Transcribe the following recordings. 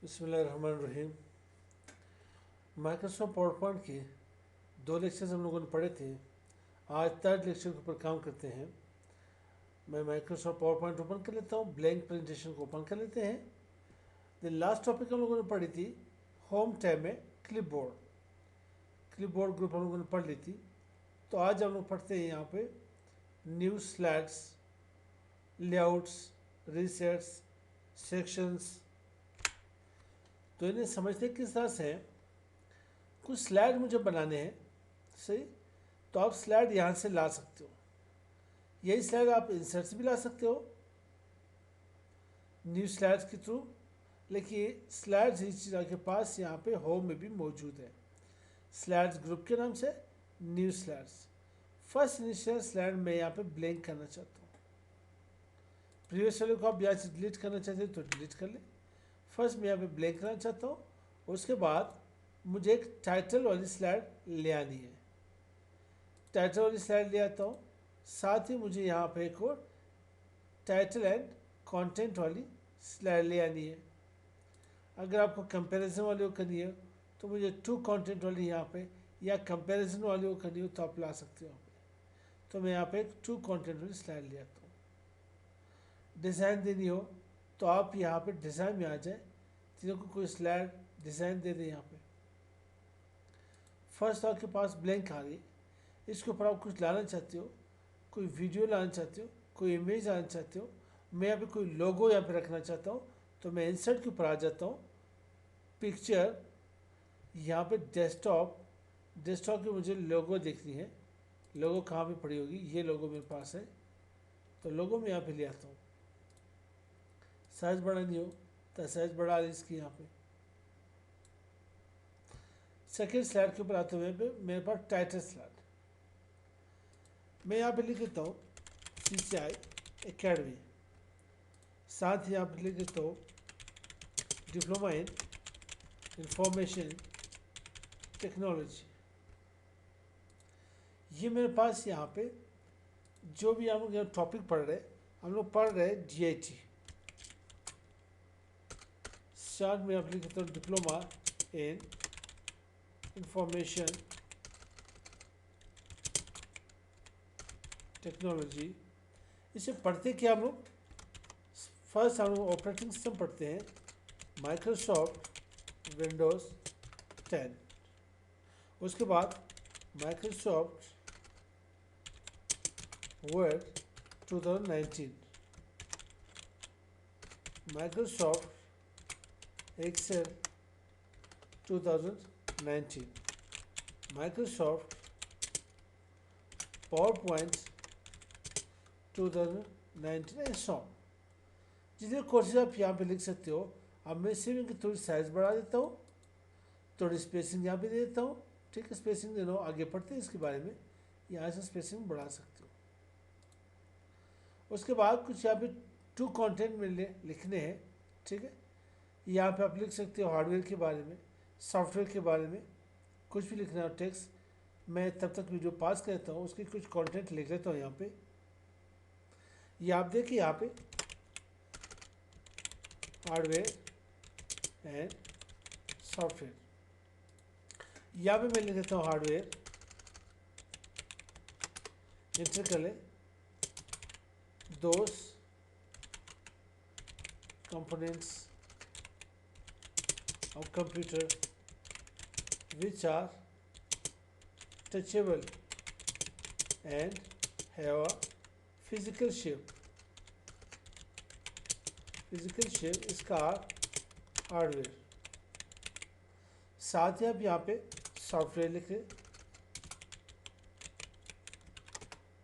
बिस्मिल्लाहिर्रहमानिर्रहीम। Microsoft power point के दो लेक्चर्स हम लोगों ने पढ़े थे। आज थर्ड लेक्चर के ऊपर काम करते हैं। मैं माइक्रोसॉफ्ट पावर पॉइंट ओपन कर लेता हूँ, ब्लैंक प्रेजेंटेशन को ओपन कर लेते हैं। द लास्ट टॉपिक हम लोगों ने पढ़ी थी होम टैब में क्लिपबोर्ड ग्रुप हम लोगों ने पढ़ ली थी। तो आज हम लोग पढ़ते हैं यहाँ पे न्यू स्लाइड्स, लेआउट्स, रीसेट्स, सेक्शंस। तो इन्हें समझते किस तरह से हैं। कुछ स्लाइड मुझे बनाने हैं, सही। तो आप स्लाइड यहाँ से ला सकते हो। यही स्लाइड आप इंसर्ट से भी ला सकते हो न्यू स्लाइड्स के थ्रू। लेकिन स्लाइड्स इस चीज़ के पास यहाँ पे होम में भी मौजूद है, स्लाइड्स ग्रुप के नाम से new slides. First initial slide मैं यहाँ पे ब्लैंक करना चाहता हूँ। प्रीवियस वाले को आप यहाँ से डिलीट करना चाहते हो तो डिलीट कर ले। फर्स्ट मैं यहाँ पे ब्लैंक करना चाहता हूँ। उसके बाद मुझे एक टाइटल वाली स्लाइड ले आनी है। टाइटल वाली स्लाइड ले आता हूँ। साथ ही मुझे यहाँ पे एक और टाइटल एंड कंटेंट वाली स्लाइड ले आनी है। अगर आपको कंपैरिजन वाली वो करनी है तो मुझे टू कंटेंट वाली यहाँ पे या कंपैरिजन वाली वो करनी हो तो आप ला सकते हो। तो मैं यहाँ पे एक टू कंटेंट वाली स्लाइड ले आता हूँ। डिज़ाइन देनी हो तो आप यहाँ पे डिज़ाइन में आ जाए, चीज़ों को कोई स्लाइड डिज़ाइन दे दें। यहाँ पे फर्स्ट आपके पास ब्लैंक आ गई। इसके ऊपर आप कुछ लाना चाहते हो, कोई वीडियो लाना चाहते हो, कोई इमेज लाना चाहते हो। मैं यहाँ पे कोई लोगो यहाँ पे रखना चाहता हूँ तो मैं इंसर्ट के ऊपर आ जाता हूँ, पिक्चर, यहाँ पे डेस्कटॉप की मुझे लोगो देखनी है। लोगो कहाँ पे पड़ी होगी, ये लोगो मेरे पास है तो लोगो मैं यहाँ पे ले आता हूँ। साइज बढ़ानी हो तो साइज बढ़ा ली इसकी। यहाँ पे सेकेंड स्लाइड के ऊपर आते हुए मेरे पास टाइटल स्लाइड, मैं यहाँ पे लिख देता हूँ CCI एकेडमी। साथ ही यहाँ पे लिख देता हूँ डिप्लोमा इन इंफॉर्मेशन टेक्नोलॉजी। ये मेरे पास यहाँ पे जो भी हम लोग टॉपिक पढ़ रहे हैं, हम लोग पढ़ रहे हैं DIT। स्टार्ट में आप लिख देता हूँ डिप्लोमा इन इंफॉर्मेशन टेक्नोलॉजी। इसे पढ़ते क्या हम लोग, फर्स्ट हम लोग ऑपरेटिंग सिस्टम पढ़ते हैं माइक्रोसॉफ्ट विंडोज़ 10। उसके बाद Microsoft Word 2019, Microsoft Excel 2019, Microsoft PowerPoint 2019 and so on. जितने कोर्सेज आप यहाँ पे लिख सकते हो। अब मैं सिर्फ इनकी थोड़ी साइज बढ़ा देता हूँ, थोड़ी स्पेसिंग यहाँ पे दे देता हूँ। ठीक है, स्पेसिंग देना आगे पढ़ते हैं इसके बारे में। यहाँ से स्पेसिंग बढ़ा सकते हो। उसके बाद कुछ यहाँ पे टू कंटेंट में लिखने हैं। ठीक है, यहाँ पे आप लिख सकते हो हार्डवेयर के बारे में, सॉफ्टवेयर के बारे में, कुछ भी लिखना हो टेक्स्ट। मैं तब तक वीडियो पास करता हूँ, उसकी कुछ कंटेंट लिख लेता हूँ यहाँ पे। ये आप देखिए यहाँ पे हार्डवेयर एंड सॉफ्टवेयर। यहाँ पे मैं लिख देता हूँ हार्डवेयर, इंटर कर ले दोस components of computer which are touchable and have a physical shape is called hardware. साथ ही आप यहाँ पे सॉफ्टवेयर लिखे,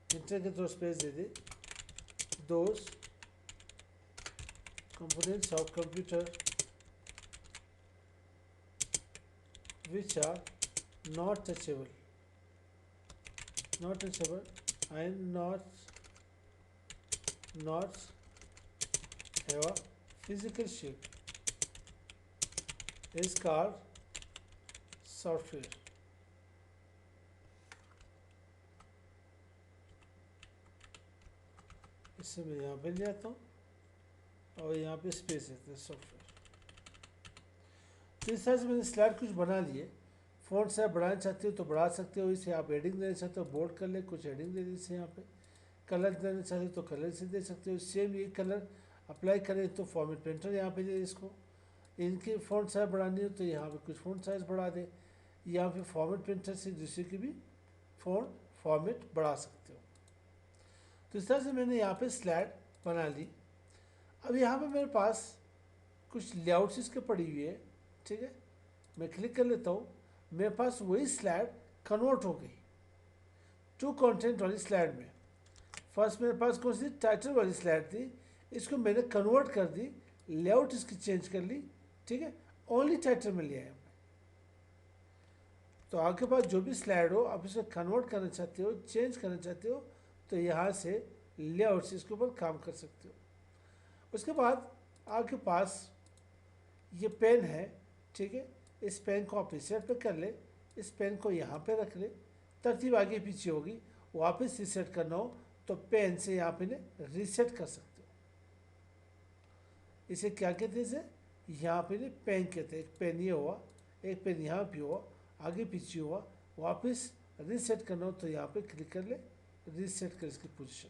इंटर के through space they they those components of computer which are not touchable and not have a physical shape is called software। इससे मैं यहाँ पे ले आता हूँ और यहाँ पे स्पेस देते हैं सॉफ्टवेयर। तो इस तरह से मैंने स्लाइड कुछ बना लिए। फ़ॉन्ट साइज बढ़ाना चाहते हो तो बढ़ा सकते हो, इसे आप एडिंग देना चाहते हो बोल्ड कर ले, कुछ एडिंग दे दीजिए यहाँ पे। कलर देना चाहते हो तो कलर से दे सकते हो, सेम ये कलर अप्लाई करें तो फॉर्मेट पेंटर यहाँ पे दे इसको। इनकी फ़ॉन्ट साइज बढ़ानी हो तो यहाँ पे कुछ फ़ॉन्ट साइज बढ़ा दे, यहाँ पे फॉर्मेट पेंटर से दूसरे की भी फ़ॉन्ट फॉर्मेट बढ़ा सकते हो। तो इस तरह से मैंने यहाँ पे स्लाइड बना ली। अब यहाँ पे मेरे पास कुछ लेआउट्स इसके पड़ी हुई है, ठीक है। मैं क्लिक कर लेता हूँ, मेरे पास वही स्लाइड कन्वर्ट हो गई टू कंटेंट वाली स्लाइड में। फर्स्ट मेरे पास कौन सी टाइटल वाली स्लाइड थी, इसको मैंने कन्वर्ट कर दी, लेआउट इसकी चेंज कर ली, ठीक है। ओनली टाइटल में लिया है। तो आपके पास जो भी स्लाइड हो, आप इसे कन्वर्ट करना चाहते हो, चेंज करना चाहते हो, तो यहाँ से लेआउट से इसके ऊपर काम कर सकते हो। उसके बाद आपके पास ये पेन है, ठीक है। इस पेन को आप रिसेट पे कर ले, इस पेन को यहाँ पे रख ले, तरतीब आगे पीछे होगी, वापस रिसेट करना हो तो पेन से यहाँ पे रिसेट कर सकते हो। इसे क्या कहते हैं, इसे यहाँ पे पेन कहते हैं। एक पेन ये हुआ, एक पेन यहाँ पे हुआ, आगे पीछे हुआ, वापस रीसेट करना हो तो यहाँ पे क्लिक कर ले, रीसेट कर इसकी पोजीशन।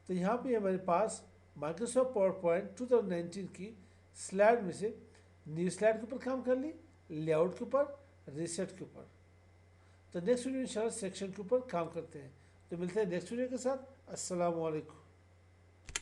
तो यहाँ पे हमारे पास माइक्रोसॉफ्ट पावर पॉइंट 2019 की स्लाइड में से न्यू स्लाइड के ऊपर काम कर ली, लेआउट के ऊपर, रीसेट के ऊपर। तो नेक्स्ट वीडियो इंशाल्लाह सेक्शन के ऊपर काम करते हैं। तो मिलते हैं नेक्स्ट वीडियो के साथ। अस्सलाम वालेकुम।